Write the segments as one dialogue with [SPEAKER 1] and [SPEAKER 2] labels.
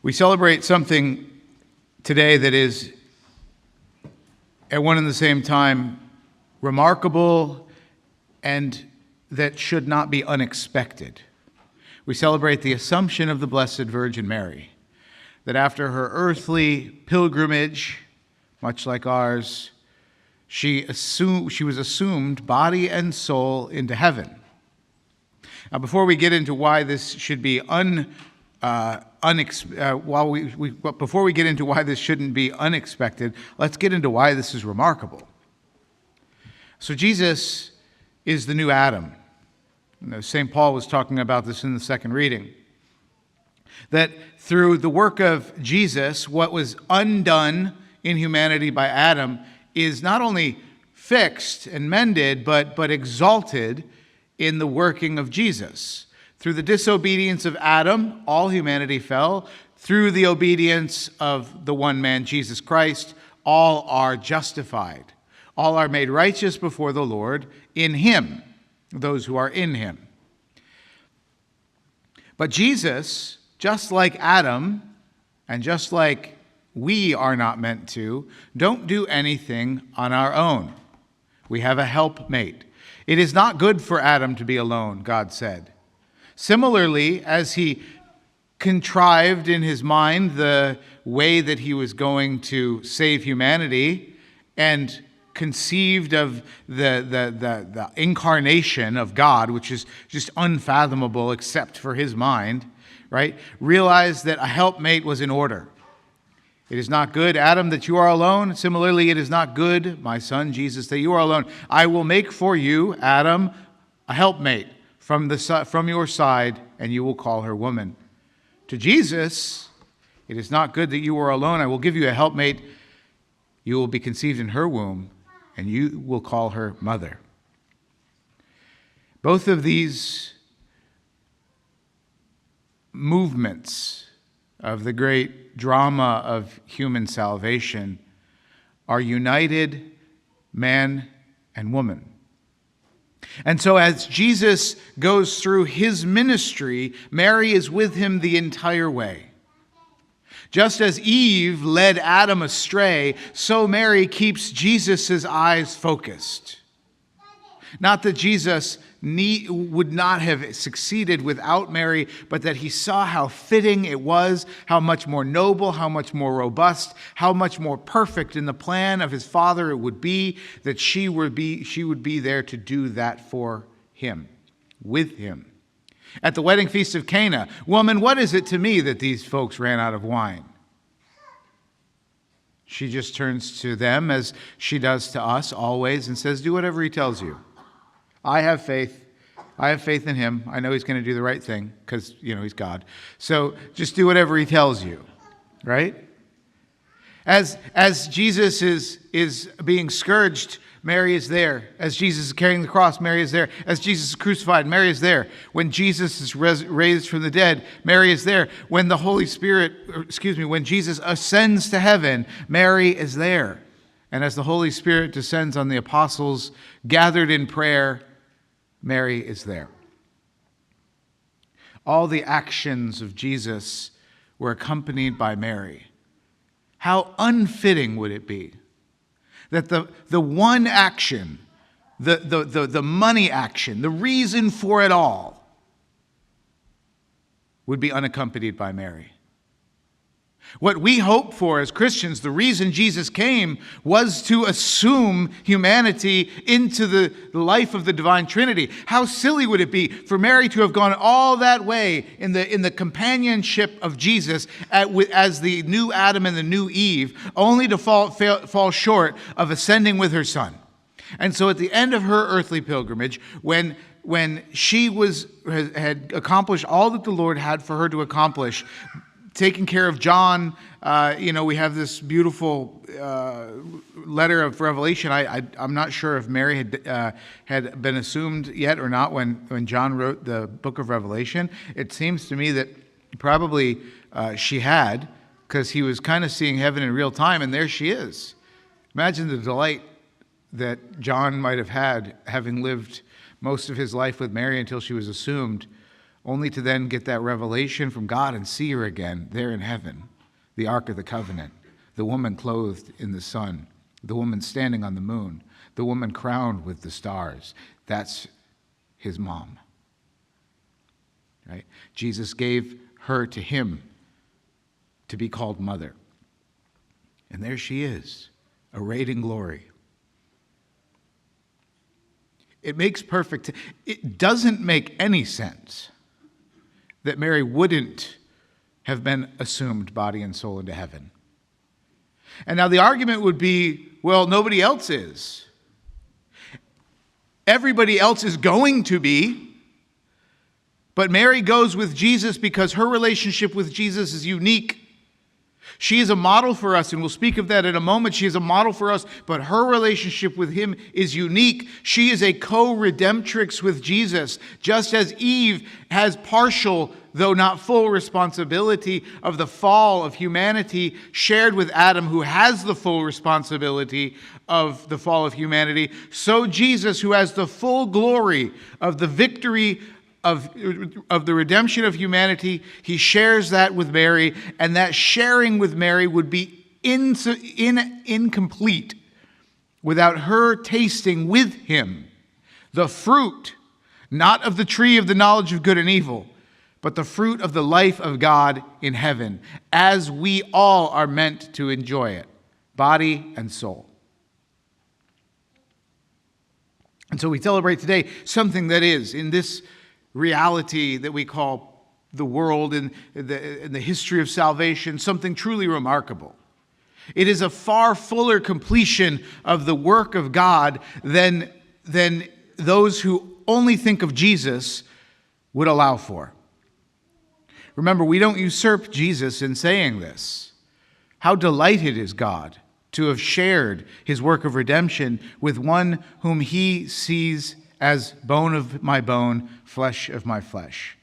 [SPEAKER 1] We celebrate something today that is at one and the same time remarkable and that should not be unexpected. We celebrate the Assumption of the Blessed Virgin Mary, that after her earthly pilgrimage, much like ours, she was assumed body and soul into heaven. Now, before we get into why this should be before we get into why this shouldn't be unexpected, let's get into why this is remarkable. So Jesus is the new Adam. St. Paul was talking about this in the second reading. That through the work of Jesus, what was undone in humanity by Adam is not only fixed and mended, but exalted in the working of Jesus. Through the disobedience of Adam, all humanity fell. Through the obedience of the one man, Jesus Christ, all are justified. All are made righteous before the Lord in him, those who are in him. But Jesus, just like Adam, and just like we are not meant to, don't do anything on our own. We have a helpmate. It is not good for Adam to be alone, God said. Similarly, as he contrived in his mind the way that he was going to save humanity and conceived of the incarnation of God, which is just unfathomable except for his mind, right? Realized that a helpmate was in order. It is not good, Adam, that you are alone. Similarly, it is not good, my son Jesus, that you are alone. I will make for you, Adam, a helpmate from your side, and you will call her woman. To Jesus, it is not good that you are alone. I will give you a helpmate. You will be conceived in her womb, and you will call her mother. Both of these movements of the great drama of human salvation are united man and woman. And so as Jesus goes through his ministry, Mary is with him the entire way. Just as Eve led Adam astray, so Mary keeps Jesus' eyes focused. Not that Jesus would not have succeeded without Mary, but that he saw how fitting it was, how much more noble, how much more robust, how much more perfect in the plan of his Father it would be that she would be there to do that for him, with him. At the wedding feast of Cana, woman, what is it to me that these folks ran out of wine? She just turns to them as she does to us always and says, do whatever he tells you. I have faith. I have faith in him. I know he's going to do the right thing because, he's God. So just do whatever he tells you, right? As Jesus is being scourged, Mary is there. As Jesus is carrying the cross, Mary is there. As Jesus is crucified, Mary is there. When Jesus is raised from the dead, Mary is there. When when Jesus ascends to heaven, Mary is there. And as the Holy Spirit descends on the apostles gathered in prayer, Mary is there. All the actions of Jesus were accompanied by Mary. How unfitting would it be that the one action, the money action, the reason for it all, would be unaccompanied by Mary? What we hope for as Christians, the reason Jesus came, was to assume humanity into the life of the divine Trinity. How silly would it be for Mary to have gone all that way in the companionship of Jesus as the new Adam and the new Eve, only to fall short of ascending with her son. And so at the end of her earthly pilgrimage, when she had accomplished all that the Lord had for her to accomplish, taking care of John, we have this beautiful letter of Revelation. I'm not sure if Mary had been assumed yet or not when John wrote the book of Revelation. It seems to me that probably she had, because he was kind of seeing heaven in real time, and there she is. Imagine the delight that John might have had, having lived most of his life with Mary until she was assumed, only to then get that revelation from God and see her again there in heaven, the Ark of the Covenant, the woman clothed in the sun, the woman standing on the moon, the woman crowned with the stars. That's his mom. Right? Jesus gave her to him to be called mother. And there she is, arrayed in glory. It doesn't make any sense that Mary wouldn't have been assumed body and soul into heaven. And now the argument would be, well, nobody else is. Everybody else is going to be, but Mary goes with Jesus because her relationship with Jesus is unique. She is a model for us, and we'll speak of that in a moment. She is a model for us, but her relationship with him is unique. She is a co-redemptrix with Jesus, just as Eve has partial, though not full, responsibility of the fall of humanity shared with Adam, who has the full responsibility of the fall of humanity. So Jesus, who has the full glory of the victory of the redemption of humanity, he shares that with Mary, and that sharing with Mary would be incomplete without her tasting with him the fruit, not of the tree of the knowledge of good and evil, but the fruit of the life of God in heaven, as we all are meant to enjoy it, body and soul. And so we celebrate today something that is, in this reality that we call the world and the history of salvation, something truly remarkable. It is a far fuller completion of the work of God than those who only think of Jesus would allow for. Remember, we don't usurp Jesus in saying this. How delighted is God to have shared his work of redemption with one whom he sees as bone of my bone, flesh of my flesh.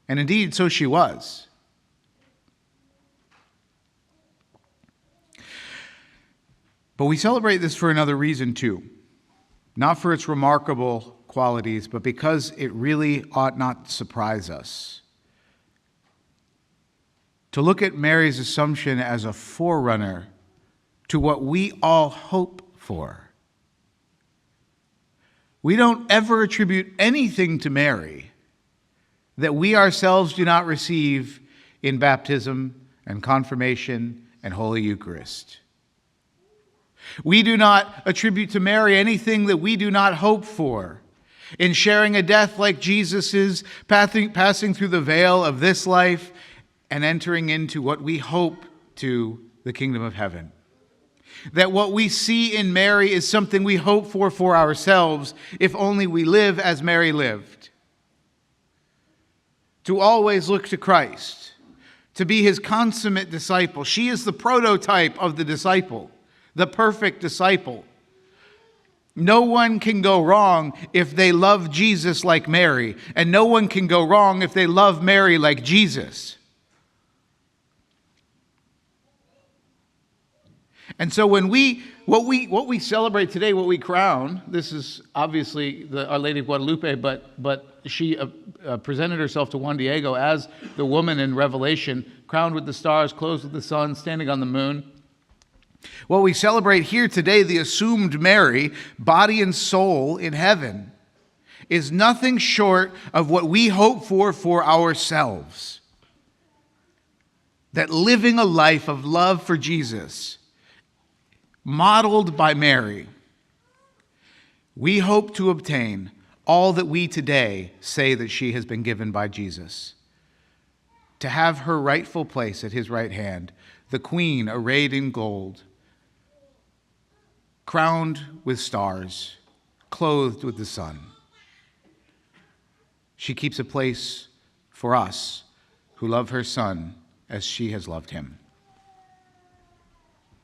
[SPEAKER 1] And indeed, so she was. But we celebrate this for another reason too. Not for its remarkable qualities, but because it really ought not surprise us. To look at Mary's assumption as a forerunner to what we all hope for. We don't ever attribute anything to Mary that we ourselves do not receive in baptism and confirmation and Holy Eucharist. We do not attribute to Mary anything that we do not hope for in sharing a death like Jesus's, passing through the veil of this life and entering into what we hope to, the kingdom of heaven. That what we see in Mary is something we hope for ourselves, if only we live as Mary lived. To always look to Christ, to be his consummate disciple. She is the prototype of the disciple, the perfect disciple. No one can go wrong if they love Jesus like Mary, and no one can go wrong if they love Mary like Jesus. And so when what we celebrate today, what we crown, this is obviously Our Lady of Guadalupe, but she presented herself to Juan Diego as the woman in Revelation, crowned with the stars, clothed with the sun, standing on the moon. What we celebrate here today, the assumed Mary, body and soul in heaven, is nothing short of what we hope for ourselves. That living a life of love for Jesus, modeled by Mary, we hope to obtain all that we today say that she has been given by Jesus. To have her rightful place at his right hand, the queen arrayed in gold, crowned with stars, clothed with the sun. She keeps a place for us who love her Son as she has loved him.